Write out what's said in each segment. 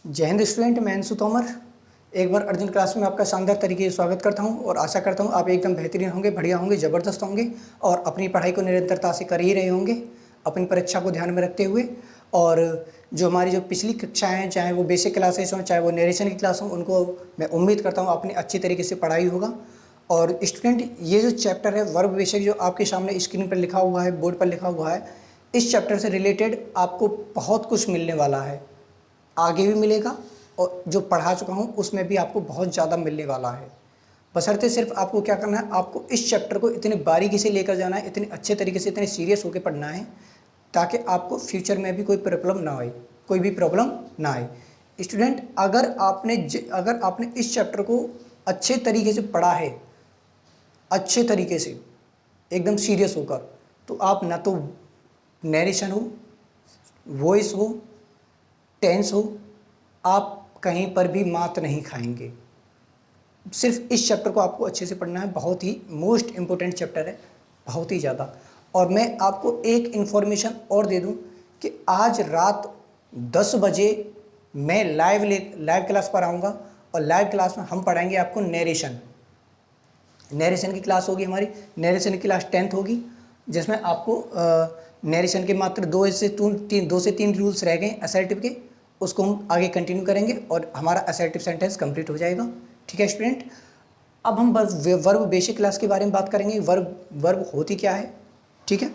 जय हिंद स्टूडेंट, मैं अंशु तोमर एक बार अर्जुन क्लास में आपका शानदार तरीके से स्वागत करता हूं और आशा करता हूं आप एकदम बेहतरीन होंगे, बढ़िया होंगे, ज़बरदस्त होंगे और अपनी पढ़ाई को निरंतरता से कर ही रहे होंगे अपनी परीक्षा को ध्यान में रखते हुए। और जो हमारी जो पिछली कक्षाएं हैं, चाहे वो बेसिक क्लासेस हों, चाहे वो नरेशन की क्लास हो, उनको मैं उम्मीद करता हूँ आपने अच्छी तरीके से पढ़ाई होगा। और स्टूडेंट, ये जो चैप्टर है वर्ब बेसिक, जो आपके सामने स्क्रीन पर लिखा हुआ है, बोर्ड पर लिखा हुआ है, इस चैप्टर से रिलेटेड आपको बहुत कुछ मिलने वाला है, आगे भी मिलेगा और जो पढ़ा चुका हूँ उसमें भी आपको बहुत ज़्यादा मिलने वाला है। बशर्ते सिर्फ आपको क्या करना है, आपको इस चैप्टर को इतनी बारीकी से लेकर जाना है, इतने अच्छे तरीके से, इतने सीरियस होकर पढ़ना है ताकि आपको फ्यूचर में भी कोई प्रॉब्लम ना आए, कोई भी प्रॉब्लम ना आए। स्टूडेंट, अगर आपने इस चैप्टर को अच्छे तरीके से पढ़ा है, अच्छे तरीके से एकदम सीरियस होकर, तो आप ना तो नरेशन हो, वॉइस हो, टेंस हो, आप कहीं पर भी मात नहीं खाएंगे। सिर्फ इस चैप्टर को आपको अच्छे से पढ़ना है, बहुत ही मोस्ट इम्पोर्टेंट चैप्टर है, बहुत ही ज़्यादा। और मैं आपको एक इन्फॉर्मेशन और दे दूं कि आज रात 10 बजे मैं लाइव क्लास पर आऊँगा और लाइव क्लास में हम पढ़ाएंगे आपको नरेशन की क्लास होगी हमारी। नरेशन की क्लास 10th होगी, जिसमें आपको नरेशन के मात्र 2 से 3 रूल्स रह गए असर्टिव के, उसको हम आगे कंटिन्यू करेंगे और हमारा असर्टिव सेंटेंस कंप्लीट हो जाएगा। ठीक है स्टूडेंट, अब हम वर्ब बेसिक क्लास के बारे में बात करेंगे। वर्ब होती क्या है, ठीक है।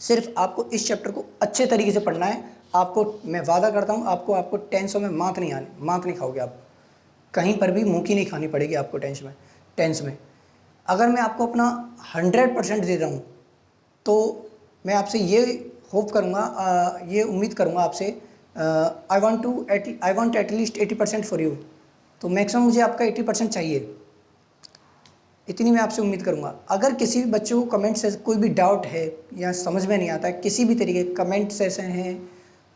सिर्फ आपको इस चैप्टर को अच्छे तरीके से पढ़ना है। आपको मैं वादा करता हूँ, आपको टेंसों में मात नहीं खाओगे आप, कहीं पर भी मुँह की नहीं खानी पड़ेगी आपको टेंस में। अगर मैं आपको अपना 100% दे रहा हूँ तो मैं आपसे ये होप करूँगा, ये उम्मीद करूँगा आपसे, I want at least 80% for you. तो मैक्सिमम मुझे आपका 80% चाहिए, इतनी मैं आपसे उम्मीद करूँगा। अगर किसी भी बच्चों को कमेंट से कोई भी डाउट है या समझ में नहीं आता है, किसी भी तरीके कमेंट सेशन है,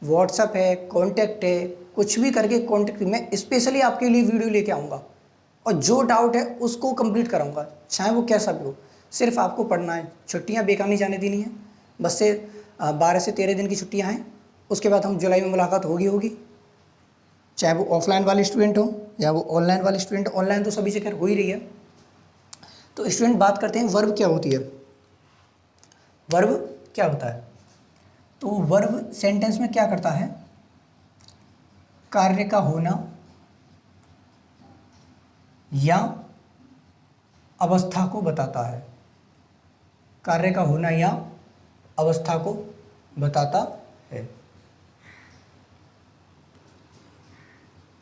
व्हाट्सअप है, कॉन्टैक्ट है, कुछ भी करके कॉन्टैक्ट, मैं स्पेशली आपके लिए वीडियो लेके आऊँगा और जो डाउट है उसको कंप्लीट कराऊँगा, चाहे वो कैसा भी हो। सिर्फ आपको पढ़ना है, छुट्टियाँ बेकार नहीं जाने देनी है। बस से 12 से 13 दिन की छुट्टियाँ हैं, उसके बाद हम जुलाई में मुलाकात होगी, चाहे वो ऑफलाइन वाले स्टूडेंट हो या वो ऑनलाइन वाले स्टूडेंट। ऑनलाइन तो सभी से खैर हो ही रही है। तो स्टूडेंट, बात करते हैं वर्ब क्या होती है। वर्ब क्या होता है, तो वर्ब सेंटेंस में क्या करता है, कार्य का होना या अवस्था को बताता है, कार्य का होना या अवस्था को बताता है।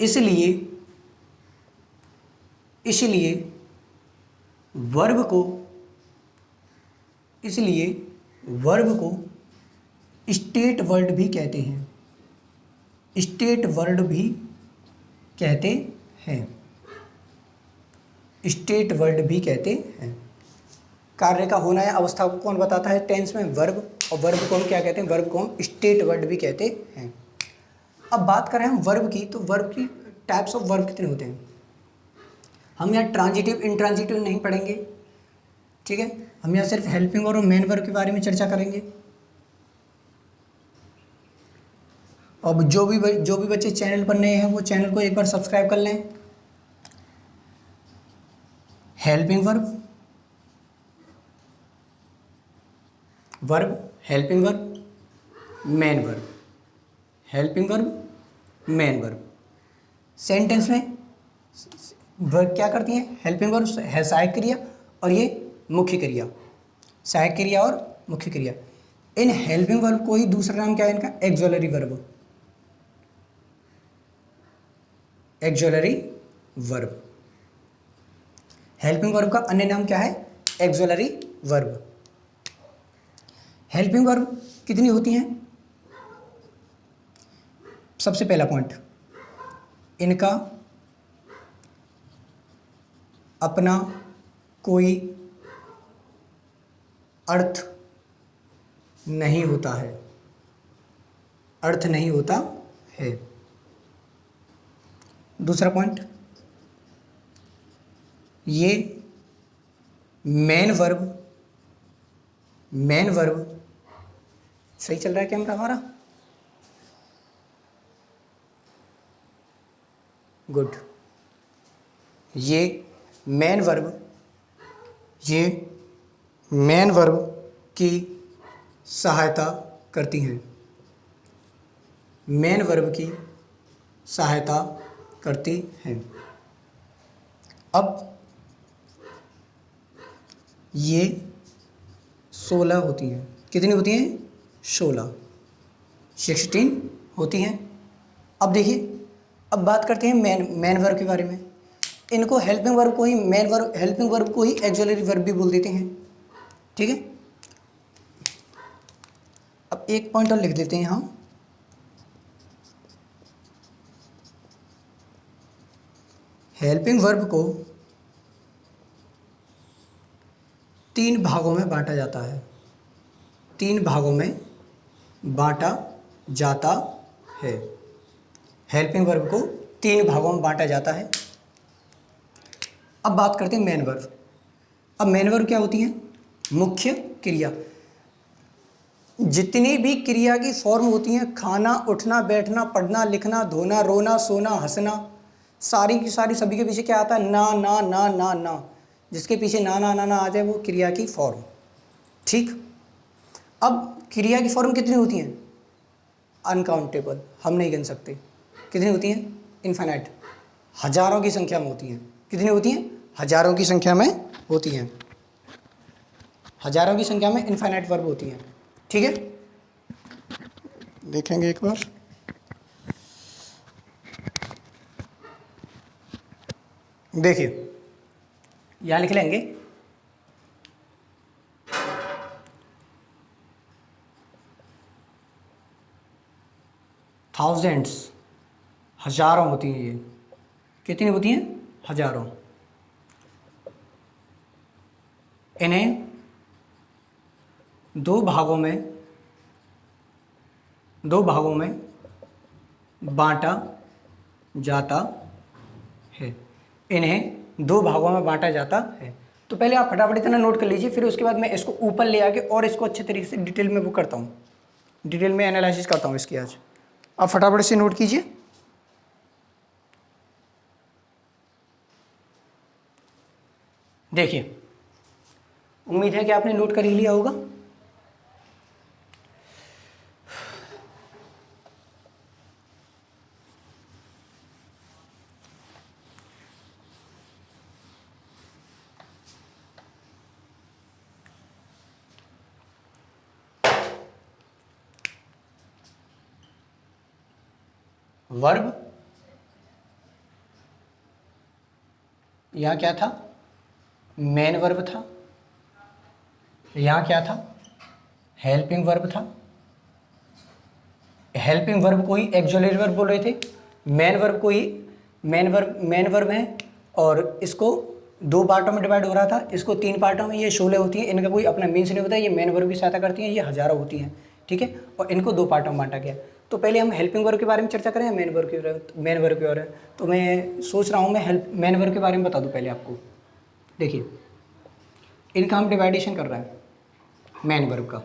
इसलिए वर्ब को स्टेट वर्ड भी कहते हैं, स्टेट वर्ड भी कहते हैं, स्टेट वर्ड भी कहते हैं। कार्य का होना या अवस्था को कौन बताता है, टेंस में वर्ब, और वर्ब को हम क्या कहते हैं, वर्ब को हम स्टेट वर्ड भी कहते हैं। अब बात करें हम वर्ब की, तो वर्ब की टाइप्स ऑफ वर्ब कितने होते हैं। हम यहाँ ट्रांजिटिव इंट्रांजिटिव नहीं पढ़ेंगे, ठीक है। हम यहाँ सिर्फ हेल्पिंग और मेन वर्ब के बारे में चर्चा करेंगे। अब जो भी बच्चे चैनल पर नए हैं वो चैनल को एक बार सब्सक्राइब कर लें। Helping verb, helping verb, main verb, helping verb, main verb. Sentence में वर्ब क्या करती हैं, हेल्पिंग वर्ब है सहायक क्रिया और ये मुख्य क्रिया, सहायक क्रिया और मुख्य क्रिया। इन हेल्पिंग वर्ब को ही दूसरा नाम क्या है इनका, auxiliary verb, auxiliary verb. Helping verb का अन्य नाम क्या है, एक्सुलरी वर्ब। हेल्पिंग वर्ब कितनी होती हैं, सबसे पहला पॉइंट, इनका अपना कोई अर्थ नहीं होता है, अर्थ नहीं होता है। दूसरा पॉइंट, ये मेन वर्ब सही चल रहा है कैमरा हमारा, गुड। ये मेन वर्ब की सहायता करती हैं, मेन वर्ब की सहायता करती हैं। अब ये 16 होती हैं। कितनी होती हैं? 16 होती हैं। अब देखिए, अब बात करते हैं मेन वर्ब के बारे में। इनको हेल्पिंग वर्ब को ही हेल्पिंग वर्ब को ही एक्सिलरी वर्ब भी बोल देते हैं, ठीक है। अब एक पॉइंट और लिख देते हैं यहाँ, हेल्पिंग वर्ब को 3 भागों में बांटा जाता है, 3 भागों में बांटा जाता है। हेल्पिंग वर्ब को 3 भागों में बांटा जाता है। अब बात करते हैं मेन वर्ब। अब मेन वर्ब क्या होती है? मुख्य क्रिया। जितनी भी क्रिया की फॉर्म होती हैं, खाना, उठना, बैठना, पढ़ना, लिखना, धोना, रोना, सोना, हंसना, सारी की सारी, सभी के पीछे क्या आता है? ना ना ना ना ना। जिसके पीछे ना ना ना ना आ जाए वो क्रिया की फॉर्म, ठीक। अब क्रिया की फॉर्म कितनी होती हैं? अनकाउंटेबल, हम नहीं गिन सकते। कितनी होती हैं? इनफाइनाइट, हजारों की संख्या में होती हैं। कितनी होती हैं? हजारों की संख्या में होती हैं। हजारों की संख्या में इनफाइनाइट वर्ब होती हैं, ठीक है। देखेंगे एक बार, देखिए यहां लिख लेंगे थाउजेंड्स, हजारों होती हैं ये। कितनी होती हैं? हजारों। इन्हें 2 भागों में बांटा जाता है। इन्हें 2 भागों में बांटा जाता है। तो पहले आप फटाफट इतना नोट कर लीजिए, फिर उसके बाद मैं इसको ऊपर ले आके और इसको अच्छे तरीके से डिटेल में वो करता हूँ, डिटेल में एनालिसिस करता हूँ इसकी आज। आप फटाफट से नोट कीजिए। देखिए, उम्मीद है कि आपने नोट कर ही लिया होगा। वर्ब यहाँ क्या था? मेन वर्ब था। यहाँ क्या था? हेल्पिंग वर्ब था। हेल्पिंग वर्ब को ही एक्सिलरी वर्ब बोल रहे थे। मेन वर्ब को ही मेन वर्ब है, और इसको 2 पार्टों में डिवाइड हो रहा था, इसको 3 पार्टों में। ये 16 होती हैं, इनका कोई अपना मीन्स नहीं होता है। ये मेन वर्ब की सहायता करती हैं, ये हजारों होती हैं, ठीक है। और इनको 2 पार्टों में बांटा गया। तो पहले हम हेल्पिंग वर्ब के बारे में चर्चा करें या मेन वर्ब के बारे में? तो मैं सोच रहा हूँ मैं मेन वर्ब के बारे में बता दूँ पहले आपको। देखिए, इनका हम डिवाइडेशन कर रहे हैं मेन वर्ब का।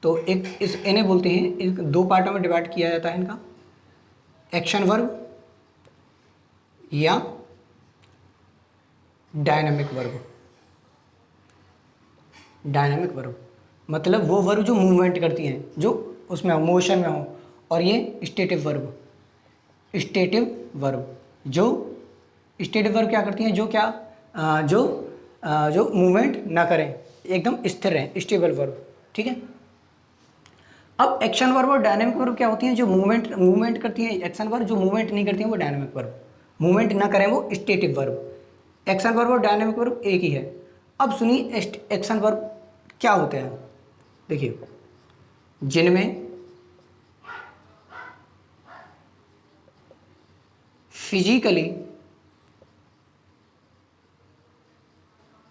तो इन्हें बोलते हैं, 2 पार्टों में डिवाइड किया जाता है इनका, एक्शन वर्ब या डायनामिक वर्ब। डायनामिक वर्ब मतलब वो वर्ब जो मूवमेंट करती हैं, जो उसमें मोशन में हो। और ये स्टेटिव वर्ब, जो स्टेटिव वर्ब क्या करती हैं? जो मूवमेंट ना करें, एकदम स्थिर रहें, स्टेबल वर्ब, ठीक है। अब एक्शन वर्ब और डायनामिक वर्ब क्या होती हैं? जो मूवमेंट करती हैं एक्शन वर्ब, जो मूवमेंट नहीं करती हैं वो डायनामिक वर्ब। मूवमेंट ना करें वो स्टेटिव वर्ब। एक्शन वर्ब और डायनामिक वर्ब एक ही है। अब सुनिए एक्शन वर्ब क्या होते हैं। देखिए, जिनमें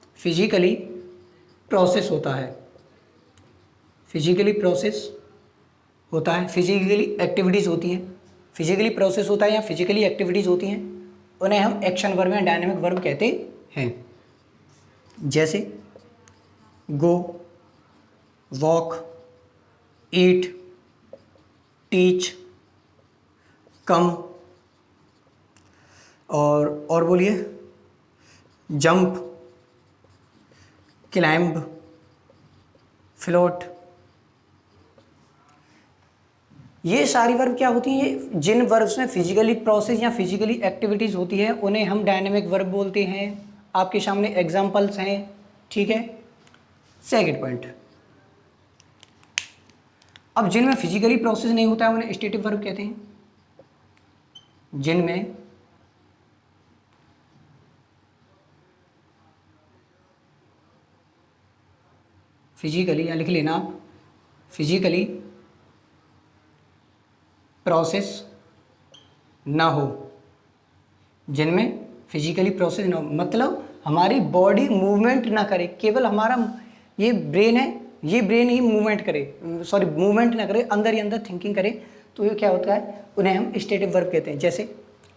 फिजिकली प्रोसेस होता है, फिजिकली एक्टिविटीज़ होती हैं, फिजिकली प्रोसेस होता है या फिजिकली एक्टिविटीज़ होती हैं, उन्हें हम एक्शन वर्ब या डायनामिक वर्ब कहते हैं। जैसे गो, वॉक, ईट, टीच, कम, और बोलिए, जंप, क्लाइंब, फ्लोट। ये सारी वर्ब क्या होती हैं? जिन वर्ब्स में फिजिकली प्रोसेस या फिजिकली एक्टिविटीज़ होती है उन्हें हम डायनेमिक वर्ब बोलते हैं। आपके सामने एग्जांपल्स हैं, ठीक है। सेकंड पॉइंट, अब जिनमें फिजिकली प्रोसेस नहीं होता है उन्हें स्टेटिक वर्ब कहते हैं। जिनमें फिजिकली, या लिख लेना आप, फिजिकली प्रोसेस ना हो, जिनमें फिजिकली प्रोसेस ना हो मतलब हमारी बॉडी मूवमेंट ना करे, केवल हमारा ये ब्रेन है, ये ब्रेन ही मूवमेंट करे, सॉरी मूवमेंट ना करे, अंदर ही अंदर थिंकिंग करे, तो ये क्या होता है? उन्हें हम स्टेटिक वर्ब कहते हैं। जैसे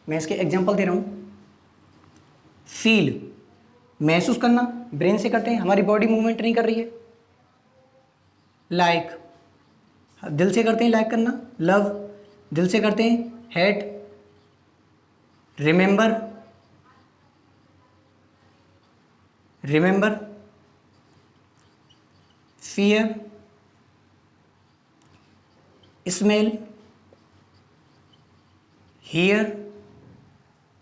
मैं इसके एग्जांपल दे रहा हूँ। फील, महसूस करना, ब्रेन से करते हैं, हमारी बॉडी मूवमेंट नहीं कर रही है। लाइक, दिल से करते हैं लाइक करना। लव, दिल से करते हैं। Hate, remember, fear, smell, hear,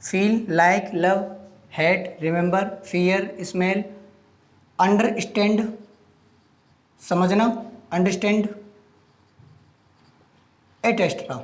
feel, like, love, hate, remember, fear, smell, understand, समझना, understand, et cetera,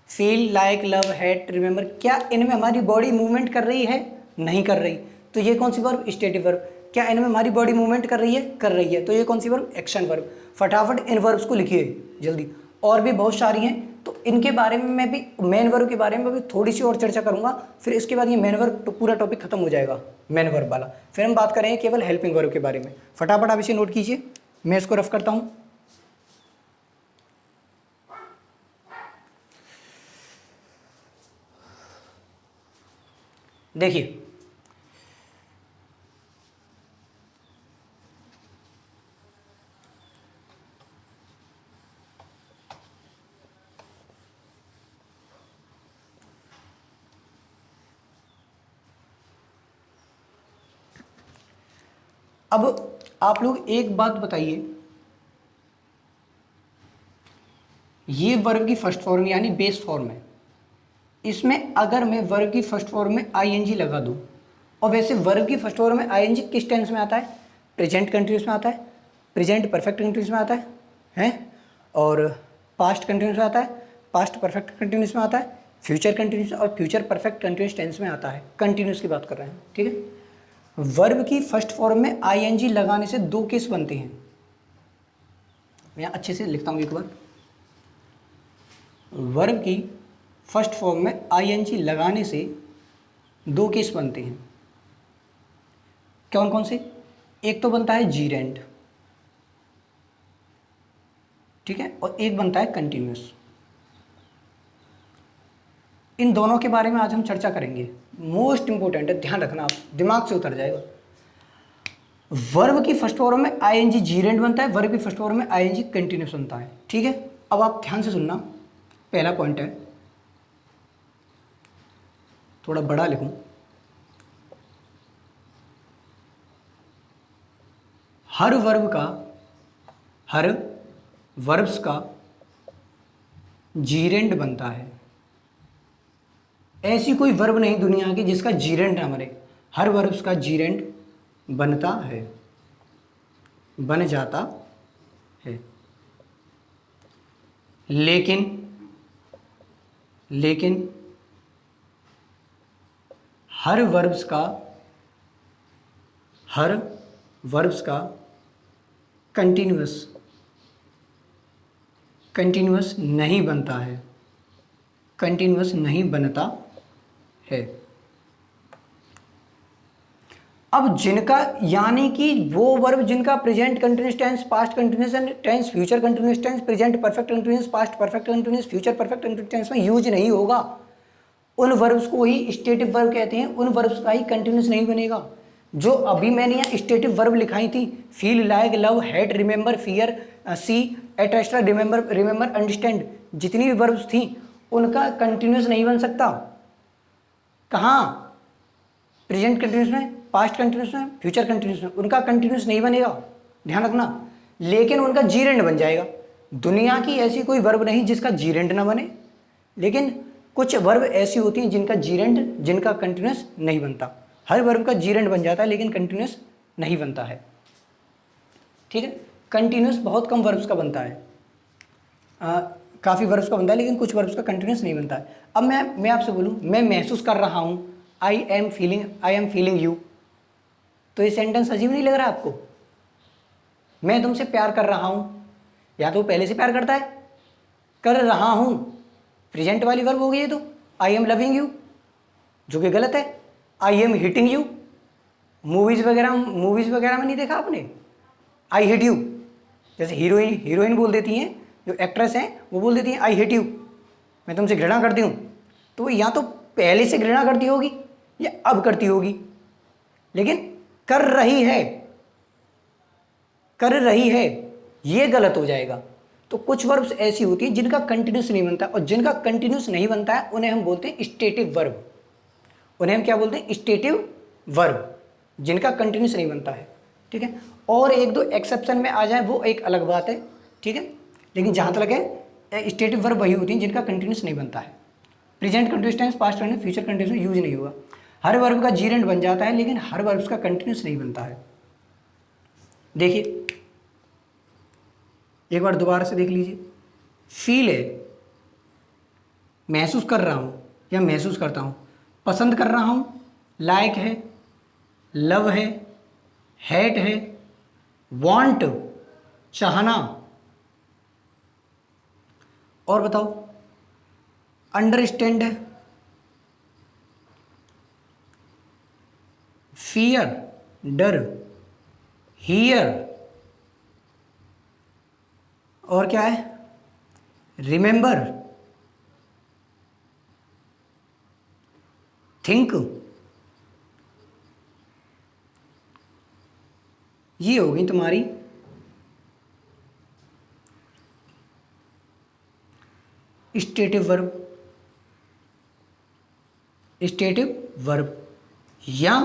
feel, like, love, hate, remember. क्या इनमें हमारी बॉडी मूवमेंट कर रही है? नहीं कर रही, तो ये कौन सी वर्ब? Static verb. क्या इनमें हमारी बॉडी मूवमेंट कर रही है? कर रही है, तो ये कौन सी वर्ब? Action verb. फटाफट इन वर्ब्स को लिखिए जल्दी, और भी बहुत सारी हैं, तो इनके बारे में मैं भी, मेन वर्ब के बारे में भी थोड़ी सी और चर्चा करूंगा, फिर इसके बाद ये मेन वर्ब तो पूरा टॉपिक खत्म हो जाएगा, मेन वर्ब वाला। फिर हम बात करेंगे केवल हेल्पिंग वर्ब के बारे में। फटाफट आप इसे नोट कीजिए, मैं इसको रफ करता हूँ। देखिए, अब आप लोग एक बात बताइए, ये वर्ब की फर्स्ट फॉर्म यानी बेस फॉर्म है, इसमें अगर मैं वर्ब की फर्स्ट फॉर्म में आईएनजी लगा दूं, और वैसे वर्ब की फर्स्ट फॉर्म में आईएनजी किस टेंस में आता है? प्रेजेंट कंटिन्यूस में आता है, प्रेजेंट परफेक्ट कंटिन्यूस में आता है, हैं? और पास्ट कंटिन्यूस में आता है, पास्ट परफेक्ट कंटिन्यूस में आता है, फ्यूचर कंटिन्यूस और फ्यूचर परफेक्ट कंटिन्यूस टेंस में आता है। कंटिन्यूस की बात कर रहे हैं, ठीक है। वर्ब की फर्स्ट फॉर्म में आईएनजी लगाने से दो केस बनते हैं। मैं अच्छे से लिखता हूँ एक बार। वर्ब की फर्स्ट फॉर्म में आईएनजी लगाने से दो केस बनते हैं। कौन कौन से? एक तो बनता है जीरेंड, ठीक है, और एक बनता है कंटिन्यूस। इन दोनों के बारे में आज हम चर्चा करेंगे। मोस्ट इंपोर्टेंट है, ध्यान रखना, आप दिमाग से उतर जाएगा। वर्ब की फर्स्ट फॉर्म में आईएनजी जीरेंड बनता है, वर्ब की फर्स्ट फॉर्म में आईएनजी कंटिन्यूस बनता है, ठीक है। अब आप ध्यान से सुनना, पहला पॉइंट है, थोड़ा बड़ा लिखूं, हर वर्ब्स का जीरेंड बनता है। ऐसी कोई वर्ब नहीं दुनिया की जिसका जीरेंड ना बने। हर वर्ब्स का जीरेंड बनता है, बन जाता है, लेकिन हर वर्ब्स का कंटिन्यूअस नहीं बनता है, कंटिन्यूअस नहीं बनता है। अब जिनका, यानी कि वो वर्ब जिनका present continuous tense, past continuous tense, future continuous tense, present perfect continuous, past perfect continuous, future perfect continuous tense में यूज नहीं होगा, उन वर्ब्स को ही स्टेटिव वर्ब कहते हैं। उन वर्ब्स का ही कंटिन्यूअस नहीं बनेगा। जो अभी मैंने यहाँ स्टेटिव वर्ब लिखाई थी, feel, like, love, hate, remember, fear, see, et cetera, remember, understand, जितनी भी वर्ब्स थी उनका कंटिन्यूस नहीं बन सकता। कहाँ? प्रेजेंट कंटिन्यूस में, पास्ट कंटिन्यूस में, फ्यूचर कंटिन्यूस में, उनका कंटिन्यूस नहीं बनेगा, ध्यान रखना। लेकिन उनका जीरेंड बन जाएगा। दुनिया की ऐसी कोई वर्ब नहीं जिसका जीरेंड ना बने, लेकिन कुछ वर्ब ऐसी होती हैं जिनका जीरेंड, जिनका कंटिन्यूस नहीं बनता। हर वर्ब का जीरेंड बन जाता है लेकिन कंटिन्यूस नहीं बनता है, ठीक है। कंटिन्यूस बहुत कम वर्ब्स का बनता है, काफ़ी वर्ब्स का बनता है लेकिन कुछ वर्ब्स का कंटिन्यूस नहीं बनता है। अब मैं आपसे बोलूँ, मैं महसूस कर रहा हूँ, आई एम फीलिंग यू, तो ये सेंटेंस अजीब नहीं लग रहा आपको? मैं तुमसे प्यार कर रहा हूँ, या तो पहले से प्यार करता है, कर रहा हूँ प्रेजेंट वाली वर्ब हो गई है, तो आई एम लविंग यू, जो कि गलत है। I am hitting you, movies वगैरह में नहीं देखा आपने, आई हिट यू, जैसे हीरोइन बोल देती हैं, जो एक्ट्रेस हैं वो बोल देती हैं आई हिट यू, मैं तुमसे घृणा करती हूँ। तो या तो पहले से घृणा करती होगी या अब करती होगी, लेकिन कर रही है ये गलत हो जाएगा। तो कुछ वर्ब्स ऐसी होती हैं जिनका कंटिन्यूस नहीं बनता, और जिनका कंटिन्यूस नहीं बनता है उन्हें हम बोलते हैं स्टेटिव वर्ब। उन्हें हम क्या बोलते हैं? स्टेटिव वर्ब, जिनका कंटिन्यूस नहीं बनता है, ठीक है। और एक दो एक्सेप्शन में आ जाए वो एक अलग बात है, ठीक है। लेकिन जहाँ तक है स्टेटिव वर्ब वही होती हैं जिनका कंटिन्यूस नहीं बनता है। Present continuous tense, past continuous, future continuous use नहीं होगा। हर वर्ब का जीरेंड बन जाता है लेकिन हर वर्ब का कंटिन्यूस नहीं बनता है। देखिए एक बार दोबारा से देख लीजिए। फील है महसूस कर रहा हूँ या महसूस करता हूँ, पसंद कर रहा हूँ लाइक है, लव है, हेट है, वांट चाहना, और बताओ अंडरस्टैंड है, फियर डर, हियर, और क्या है रिमेंबर, थिंक, ये होगी तुम्हारी स्टेटिव वर्ब। या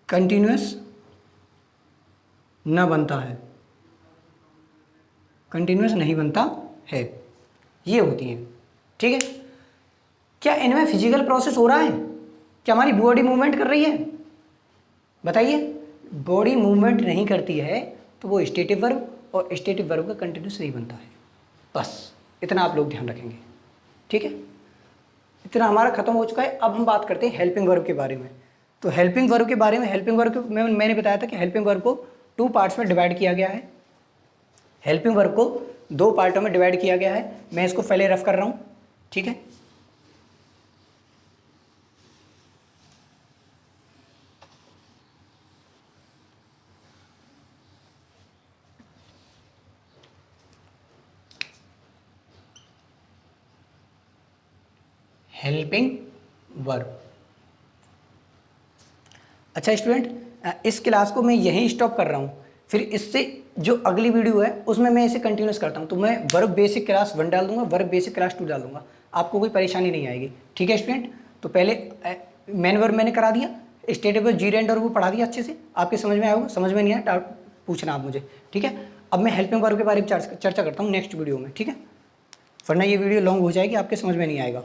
कंटिन्यूस न बनता है, कंटिन्यूस नहीं बनता है, ये होती है, ठीक है। क्या इनमें फिजिकल प्रोसेस हो रहा है? क्या हमारी बॉडी मूवमेंट कर रही है? बताइए। बॉडी मूवमेंट नहीं करती है तो वो स्टेटिव वर्ब, और स्टेटिव वर्ब का कंटिन्यूस नहीं बनता है। बस इतना आप लोग ध्यान रखेंगे, ठीक है। इतना हमारा खत्म हो चुका है। अब हम बात करते हैं हेल्पिंग वर्ब के बारे में। तो हेल्पिंग वर्ब के बारे में, हेल्पिंग वर्ब मैंने बताया था कि हेल्पिंग वर्ब को 2 पार्ट्स में डिवाइड किया गया है। हेल्पिंग वर्ब को 2 पार्टों में डिवाइड किया गया है। मैं इसको पहले रफ कर रहा हूँ, ठीक है। Helping verb. अच्छा स्टूडेंट, इस क्लास को मैं यहीं स्टॉप कर रहा हूँ, फिर इससे जो अगली वीडियो है उसमें मैं इसे कंटिन्यूस करता हूँ। तो मैं वर्ब बेसिक क्लास 1 डाल दूंगा, वर्ब बेसिक क्लास 2 डाल दूंगा, आपको कोई परेशानी नहीं आएगी, ठीक है स्टूडेंट। तो पहले मेन वर्ब मैंने करा दिया, स्टेटिव वर्ब, जीरेंड और वो पढ़ा दिया अच्छे से, आपके समझ में आएगा। समझ में नहीं आया डाउट पूछना आप मुझे, ठीक है। अब मैं हेल्पिंग वर्ब के बारे में चर्चा करता हूँ नेक्स्ट वीडियो में, ठीक है, वरना ये वीडियो लॉन्ग हो जाएगी, आपके समझ में नहीं आएगा।